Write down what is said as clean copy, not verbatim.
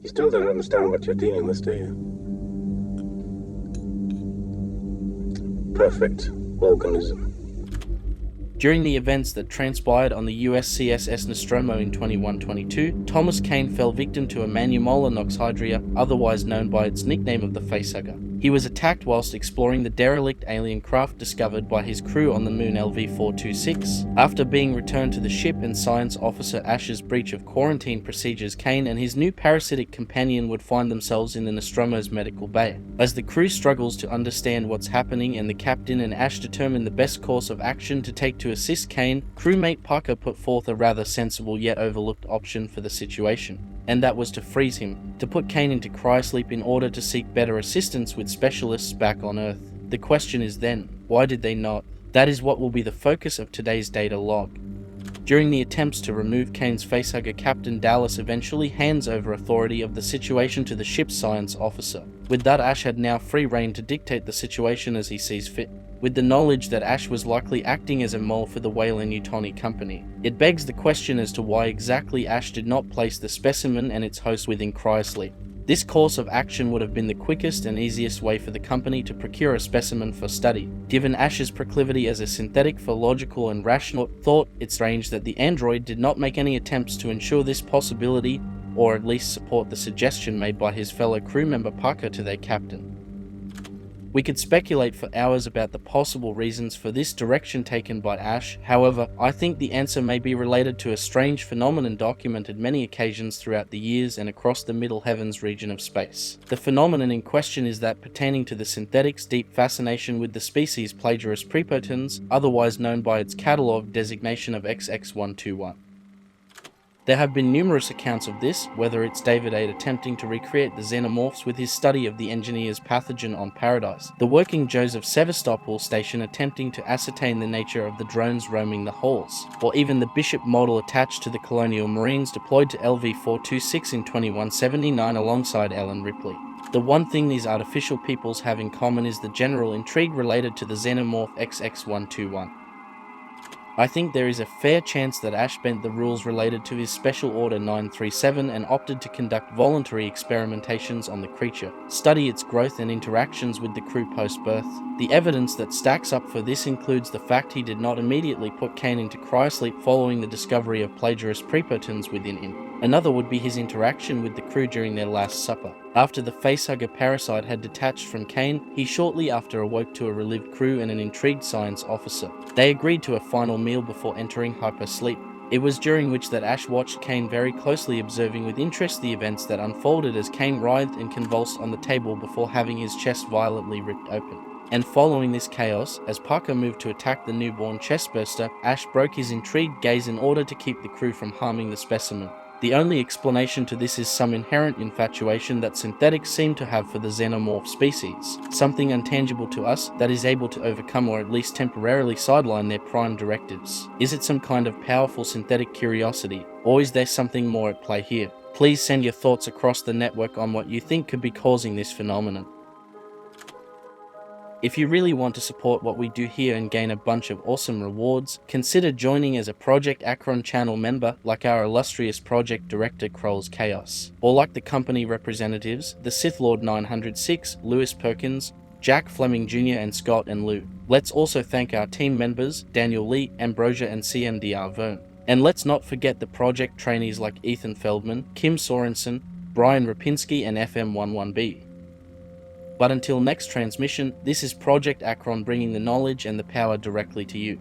You still don't understand what you're dealing with, do you? Perfect organism. During the events that transpired on the USCSS Nostromo in 2122, Thomas Kane fell victim to a Manumola noxhydria, otherwise known by its nickname of the Facehugger. He was attacked whilst exploring the derelict alien craft discovered by his crew on the moon LV-426. After being returned to the ship and Science Officer Ash's breach of quarantine procedures, Kane and his new parasitic companion would find themselves in the Nostromo's medical bay. As the crew struggles to understand what's happening and the captain and Ash determine the best course of action to take to assist Kane, crewmate Parker put forth a rather sensible yet overlooked option for the situation, and that was to freeze him, to put Kane into cryosleep in order to seek better assistance with specialists back on Earth. The question is then, why did they not? That is what will be the focus of today's data log. During the attempts to remove Kane's facehugger, Captain Dallas eventually hands over authority of the situation to the ship's science officer. With that, Ash had now free rein to dictate the situation as he sees fit. With the knowledge that Ash was likely acting as a mole for the Weyland-Yutani company, it begs the question as to why exactly Ash did not place the specimen and its host within cryosleep. This course of action would have been the quickest and easiest way for the company to procure a specimen for study. Given Ash's proclivity as a synthetic for logical and rational thought, it's strange that the android did not make any attempts to ensure this possibility, or at least support the suggestion made by his fellow crew member Parker to their captain. We could speculate for hours about the possible reasons for this direction taken by Ash. However, I think the answer may be related to a strange phenomenon documented many occasions throughout the years and across the Middle Heavens region of space. The phenomenon in question is that pertaining to the synthetic's deep fascination with the species Plagiaris prepotens, otherwise known by its catalogue designation of XX121. There have been numerous accounts of this, whether it's David 8 attempting to recreate the xenomorphs with his study of the engineer's pathogen on Paradise, the working Joes of Sevastopol Station attempting to ascertain the nature of the drones roaming the halls, or even the Bishop model attached to the Colonial Marines deployed to LV-426 in 2179 alongside Ellen Ripley. The one thing these artificial peoples have in common is the general intrigue related to the xenomorph XX121. I think there is a fair chance that Ash bent the rules related to his Special Order 937 and opted to conduct voluntary experimentations on the creature, study its growth and interactions with the crew post-birth. The evidence that stacks up for this includes the fact he did not immediately put Kane into cryosleep following the discovery of Plagiaris prepotens within him. Another would be his interaction with the crew during their Last Supper. After the facehugger parasite had detached from Kane, he shortly after awoke to a relieved crew and an intrigued science officer. They agreed to a final meal before entering hypersleep. It was during which that Ash watched Kane very closely, observing with interest the events that unfolded as Kane writhed and convulsed on the table before having his chest violently ripped open. And following this chaos, as Parker moved to attack the newborn chestburster, Ash broke his intrigued gaze in order to keep the crew from harming the specimen. The only explanation to this is some inherent infatuation that synthetics seem to have for the xenomorph species, something intangible to us that is able to overcome or at least temporarily sideline their prime directives. Is it some kind of powerful synthetic curiosity, or is there something more at play here? Please send your thoughts across the network on what you think could be causing this phenomenon. If you really want to support what we do here and gain a bunch of awesome rewards, consider joining as a Project ACHERON channel member like our illustrious project director Krolls Chaos, or like the company representatives, the Sith Lord 906, Lewis Perkins, Jack Fleming Jr. and Scott&Lou. Let's also thank our team members, Daniel Lee, Ambrosia and CMDR Verm. And let's not forget the project trainees like Ethan Feldman, Kim Sørensen, Brian Repinski and FM11B. But until next transmission, this is Project ACHERON bringing the knowledge and the power directly to you.